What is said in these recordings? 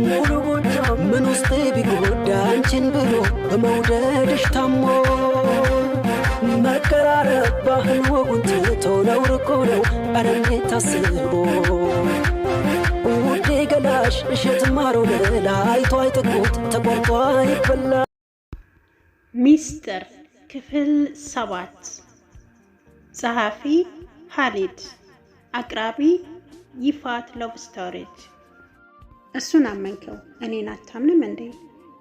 ሙሉ ጎጃም ምን ውስጥ ቢጎዳ አንቺን ብሎ በመውደድሽ ታሞ መቀራረብ ባህል ወጉን ትቶ ነውር እኮ ነው ኧረ እንዴት ታስቦ ውዴ ገላሽ እሸት ማሮ ለላ አይቶ አይጠግቦት ተቆርጦ አይበላ። ሚስጥር ክፍል 7 ጸሐፊ ሀሊድ አቅራቢ ይፋት ሎቭ ስቶሪጅ። እሱን አመንከው እኔን አታምንም እንዴ?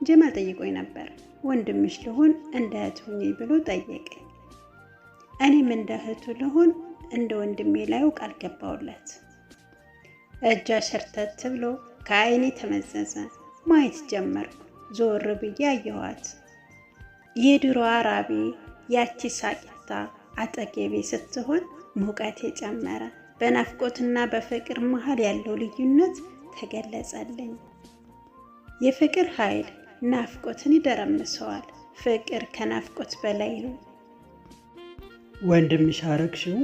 ጀማል ጠይቆኝ ነበር። ወንድምሽ ልሆን እንደ እህት ሁኚ ብሎ ጠየቀኝ። እኔም እንደ እህቱ ልሆን እንደ ወንድሜ ላዩ ቃል ገባውለት። እጇ ሸርተት ብሎ ከአይኔ ተመዘዘ። ማየት ጀመርኩ። ዞር ብዬ አየኋት። የድሮ አራቢ ያቺ ሳቂታ አጠገቤ ስትሆን ሙቀቴ ጨመረ። በናፍቆትና በፍቅር መሃል ያለው ልዩነት ተገለጸልኝ። የፍቅር ኃይል ናፍቆትን ይደረምሰዋል። ፍቅር ከናፍቆት በላይ ነው። ወንድምሽ አረግሽው?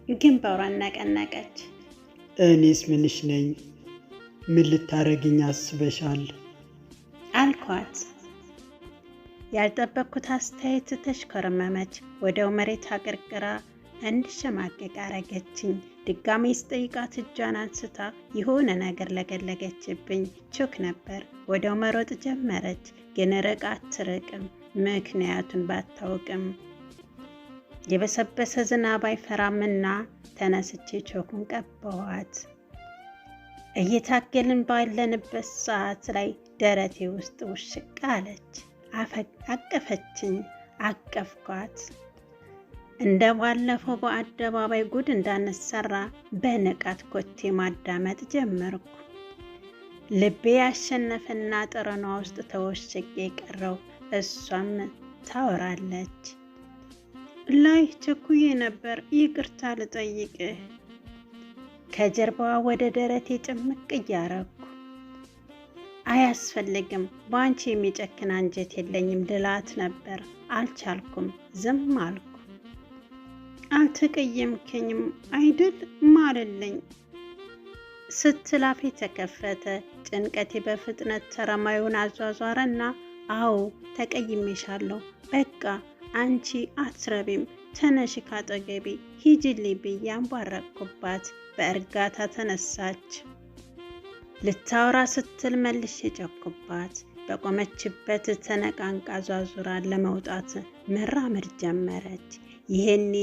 ግንባሯን ነቀነቀች። እኔስ ምንሽ ነኝ? ምን ልታረግኝ አስበሻል? አልኳት። ያልጠበቅኩት አስተያየት ተሽኮረመመች። ወደው መሬት አቀርቅራ እንድሸማቀቅ አረገችኝ። ድጋሜ ስጠይቃት እጇን አንስታ የሆነ ነገር ለገለገችብኝ። ቾክ ነበር። ወደው መሮጥ ጀመረች። ግን ርቃ አትርቅም። ምክንያቱን ባታውቅም የበሰበሰ ዝናብ አይፈራምና ተነስቼ ቾኩን ቀባኋት። እየታገልን ባለንበት ሰዓት ላይ ደረቴ ውስጥ ውሽቅ አለች። አቀፈችኝ። አቀፍኳት። እንደ ባለፈው በአደባባይ ጉድ እንዳነሰራ በንቃት ኮቴ ማዳመጥ ጀመርኩ። ልቤ ያሸነፈና ጠረኗ ውስጥ ተወሽቄ ቀረው። እሷም ታወራለች። ላይ ቸኩዬ ነበር፣ ይቅርታ ልጠይቅህ። ከጀርባዋ ወደ ደረቴ ጭምቅ እያረኩ አያስፈልግም፣ በአንቺ የሚጨክን አንጀት የለኝም ልላት ነበር። አልቻልኩም። ዝም አልኩ። አልተቀየምከኝም አይደል ማለልኝ ስትል አፌ ተከፈተ። ጭንቀቴ በፍጥነት ተረማዩን አዟዟረና አዎ ተቀይሜሻለሁ፣ በቃ አንቺ አትረቢም፣ ተነሽ ካጠገቤ ሂጂልኝ ብዬ አንቧረቅኩባት። በእርጋታ ተነሳች። ልታወራ ስትል መልሼ ጨኩባት። በቆመችበት ተነቃንቃ ዟዙራ ለመውጣት መራመድ ጀመረች። ይሄኔ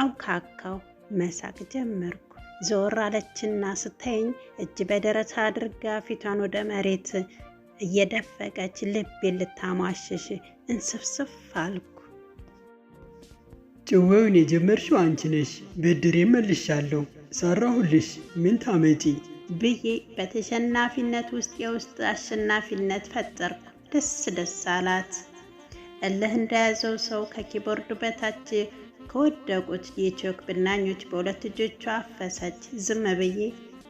አውካካው መሳቅ ጀመርኩ። ዞር አለችና ስታየኝ እጅ በደረት አድርጋ ፊቷን ወደ መሬት እየደፈቀች ልቤን ልታሟሽሽ እንስፍስፍ አልኩ። ጭዌውን የጀመርሽው አንቺ ነሽ፣ ብድሬ መልሻለሁ፣ ሰራሁልሽ፣ ምን ታመጪ ብዬ በተሸናፊነት ውስጥ የውስጥ አሸናፊነት ፈጠርኩ። ደስ ደስ አላት። እልህ እንደያዘው ሰው ከኪቦርዱ በታች ከወደቁት የቾክ ብናኞች በሁለት እጆቿ አፈሰች። ዝም ብዬ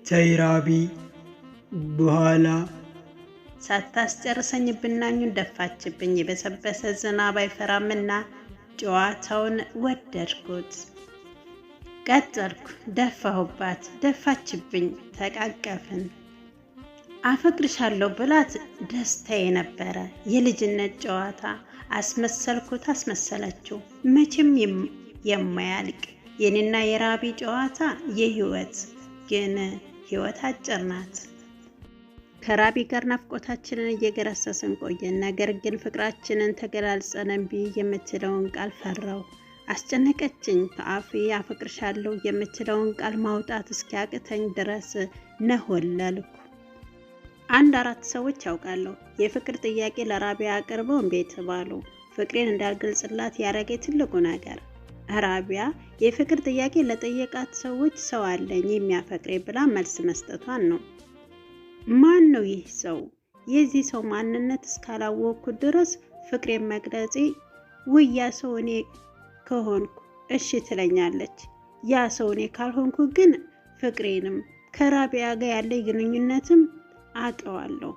ተይ ራቢ በኋላ ሳታስጨርሰኝ ብናኙን ደፋችብኝ። የበሰበሰ ዝናብ አይፈራምና ጨዋታውን ወደድኩት። ቀጠልኩ። ደፋሁባት፣ ደፋችብኝ። ተቃቀፍን። አፈቅርሻለሁ ብላት ደስታዬ ነበረ። የልጅነት ጨዋታ አስመሰልኩት፣ አስመሰለችው። መቼም የማያልቅ የኔና የራቢ ጨዋታ የህይወት ግን ህይወት አጭር ናት። ከራቢ ጋር ናፍቆታችንን እየገረሰስን ቆየን። ነገር ግን ፍቅራችንን ተገላልጸን እምቢ የምትለውን ቃል ፈራው። አስጨነቀችኝ። ከአፌ አፈቅርሻለሁ የምትለውን ቃል ማውጣት እስኪያቅተኝ ድረስ ነሆለልኩ። 4 ሰዎች ያውቃለሁ የፍቅር ጥያቄ ለራቢያ አቅርበው እምቢ ተባሉ። ፍቅሬን እንዳልገልጽላት ያረገ ትልቁ ነገር ራቢያ የፍቅር ጥያቄ ለጠየቃት ሰዎች ሰው አለኝ የሚያፈቅሬ ብላ መልስ መስጠቷን ነው። ማን ነው ይህ ሰው? የዚህ ሰው ማንነት እስካላወቅኩ ድረስ ፍቅሬን መግለጼ ውያ ሰው እኔ ከሆንኩ እሺ ትለኛለች። ያ ሰው እኔ ካልሆንኩ ግን ፍቅሬንም ከራቢያ ጋር ያለኝ ግንኙነትም አጠዋለሁ።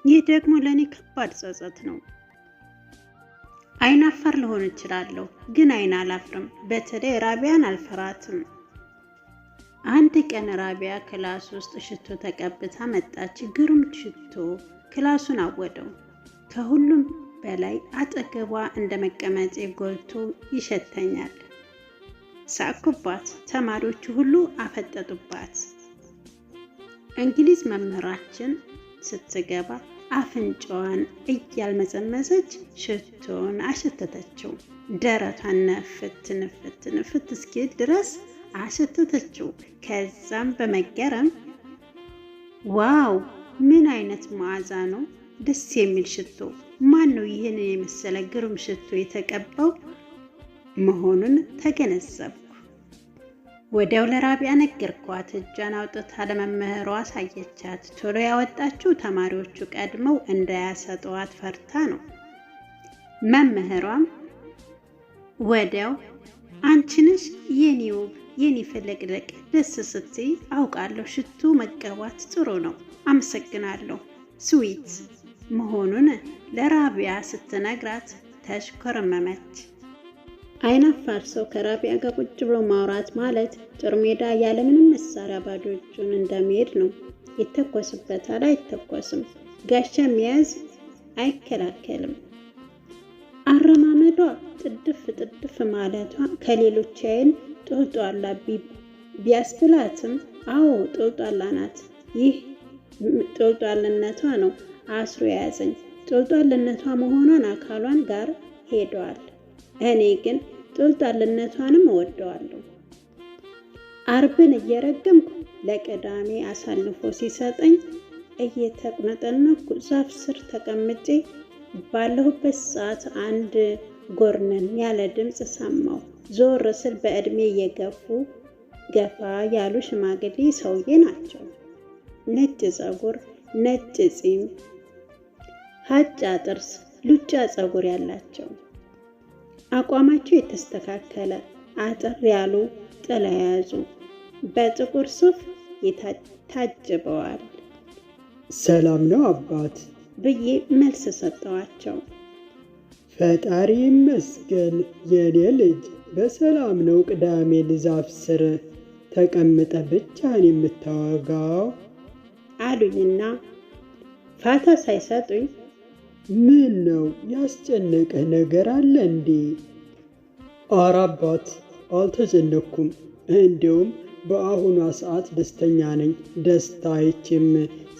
ይህ ደግሞ ለኔ ከባድ ጸጸት ነው። አይናፋር ልሆን እችላለሁ፣ ግን አይን አላፍርም። በተለይ ራቢያን አልፈራትም። አንድ ቀን ራቢያ ክላስ ውስጥ ሽቶ ተቀብታ መጣች። ግሩም ሽቶ ክላሱን አወደው። ከሁሉም በላይ አጠገቧ እንደ መቀመጤ ጎልቶ ይሸተኛል። ሳቅኩባት። ተማሪዎቹ ሁሉ አፈጠጡባት። እንግሊዝ መምህራችን ስትገባ አፍንጫዋን እያልመዘመዘች ሽቶን አሸተተችው። ደረቷን ነፍት እስኪል ድረስ አሸተተችው። ከዛም በመገረም ዋው ምን አይነት መዓዛ ነው! ደስ የሚል ሽቶ! ማን ነው ይህን የመሰለ ግሩም ሽቶ የተቀባው መሆኑን ተገነዘብኩ። ወዲያው ለራቢያ ነገርኳት። እጇን አውጥታ ለመምህሯ አሳየቻት። ቶሎ ያወጣችው ተማሪዎቹ ቀድመው እንዳያሰጠዋት ፈርታ ነው። መምህሯም ወዲያው አንቺ ነሽ የኔ ውብ የኔ ፍልቅልቅ፣ ደስ ስትይ አውቃለሁ። ሽቶ መቀባት ጥሩ ነው፣ አመሰግናለሁ ስዊት መሆኑን ለራቢያ ስትነግራት ተሽኮረመመች። አይናፋር ሰው ከራቢያ ጋር ቁጭ ብሎ ማውራት ማለት ጦር ሜዳ ያለምንም መሳሪያ ባዶ እጁን እንደሚሄድ ነው። ይተኮስበታል፣ አይተኮስም። ጋሻ መያዝ አይከላከልም። አረማመዷ ጥድፍ ማለቷ ከሌሎች አይን ጦልጧላ ቢያስብላትም አዎ ጦልጧላ ናት። ይህ ጦልጧልነቷ ነው አስሮ የያዘኝ። ጦልጧልነቷ መሆኗን አካሏን ጋር ሄደዋል። እኔ ግን ጦልጧልነቷንም እወደዋለሁ። አርብን እየረገምኩ ለቅዳሜ አሳልፎ ሲሰጠኝ እየተቁነጠነኩ ዛፍ ስር ተቀምጬ ባለሁበት ሰዓት አንድ ጎርነን ያለ ድምፅ ሰማሁ። ዞር ስል በዕድሜ ገፋ ያሉ ሽማግሌ ሰውዬ ናቸው። ነጭ ፀጉር፣ ነጭ ፂም፣ ሀጫ ጥርስ፣ ሉጫ ፀጉር ያላቸው፣ አቋማቸው የተስተካከለ አጠር ያሉ ጥላ የያዙ በጥቁር ሱፍ ታጅበዋል። ሰላም ነው አባት ብዬ መልስ ሰጠዋቸው። ፈጣሪ ይመስገን የኔ ልጅ፣ በሰላም ነው ቅዳሜ ዛፍ ስር ተቀምጠ ብቻህን የምታወጋው አሉኝና ፋታ ሳይሰጡኝ ምን ነው ያስጨነቀህ ነገር አለ እንዴ? ኧረ አባት አልተጨነኩም። እንዲሁም በአሁኗ ሰዓት ደስተኛ ነኝ። ደስታ አይቼም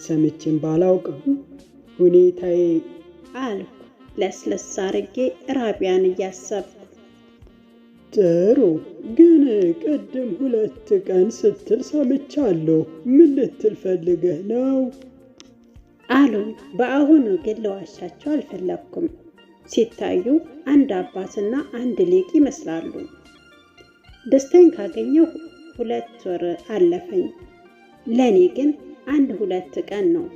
ሰምቼም ባላውቅም ሁኔታዬ አልኩ ለስለስ አርጌ ራቢያን እያሰብኩ። ጥሩ፣ ግን ቅድም 2 ቀን ስትል ሰምቻለሁ። ምን ልትል ፈልገህ ነው? አሉኝ። በአሁኑ ግን ለዋሻቸው አልፈለኩም። ሲታዩ አንድ አባትና አንድ ሊቅ ይመስላሉ። ደስታዬን ካገኘሁ 2 ወር አለፈኝ። ለእኔ ግን 1-2 ቀን ነው።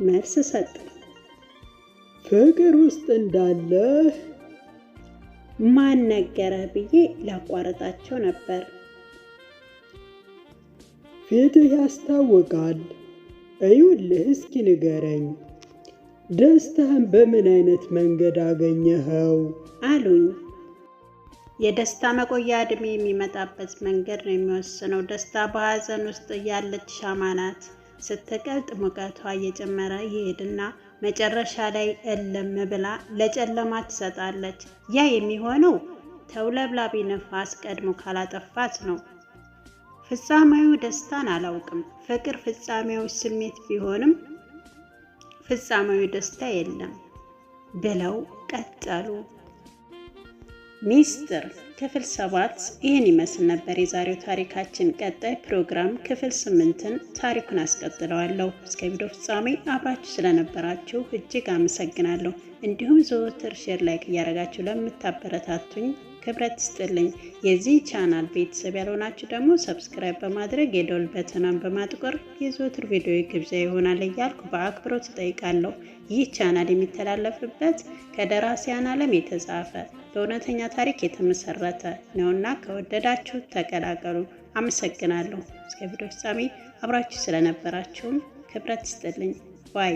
መልስ ሰጠ። ፍቅር ውስጥ እንዳለህ ማን ነገረህ ብዬ ላቋረጣቸው ነበር። ፊትህ ያስታውቃል። እዩልህ፣ እስኪ ንገረኝ፣ ደስታህን በምን አይነት መንገድ አገኘኸው? አሉኝ። የደስታ መቆያ ዕድሜ የሚመጣበት መንገድ ነው የሚወስነው። ደስታ በሀዘን ውስጥ ያለች ሻማ ናት። ስትቀልጥ ሙቀቷ እየጨመረ ይሄድና መጨረሻ ላይ እልም ብላ ለጨለማ ትሰጣለች። ያ የሚሆነው ተውለብላቢ ነፋስ ቀድሞ ካላጠፋት ነው። ፍጻሜው ደስታን አላውቅም። ፍቅር ፍጻሜው ስሜት ቢሆንም ፍጻሜው ደስታ የለም ብለው ቀጠሉ። ሚስጥር ክፍል 7 ይህን ይመስል ነበር የዛሬው ታሪካችን። ቀጣይ ፕሮግራም ክፍል 8ን ታሪኩን አስቀጥለዋለሁ። እስከ ቪዲዮ ፍጻሜ አብራችሁ ስለነበራችሁ እጅግ አመሰግናለሁ። እንዲሁም ዘወትር ሼር፣ ላይክ እያደረጋችሁ ለምታበረታቱኝ ክብረት ይስጥልኝ። የዚህ ቻናል ቤተሰብ ያልሆናችሁ ደግሞ ሰብስክራይብ በማድረግ የደወል በተናን በማጥቆር የዘወትር ቪዲዮ ግብዣ ይሆናል እያልኩ በአክብሮት እጠይቃለሁ። ይህ ቻናል የሚተላለፍበት ከደራሲያን ዓለም የተጻፈ በእውነተኛ ታሪክ የተመሰረተ ነውና ከወደዳችሁ ተቀላቀሉ። አመሰግናለሁ። እስከ ቪዲዮ ፍጻሜ አብራችሁ ስለነበራችሁም ክብረት ይስጥልኝ ባይ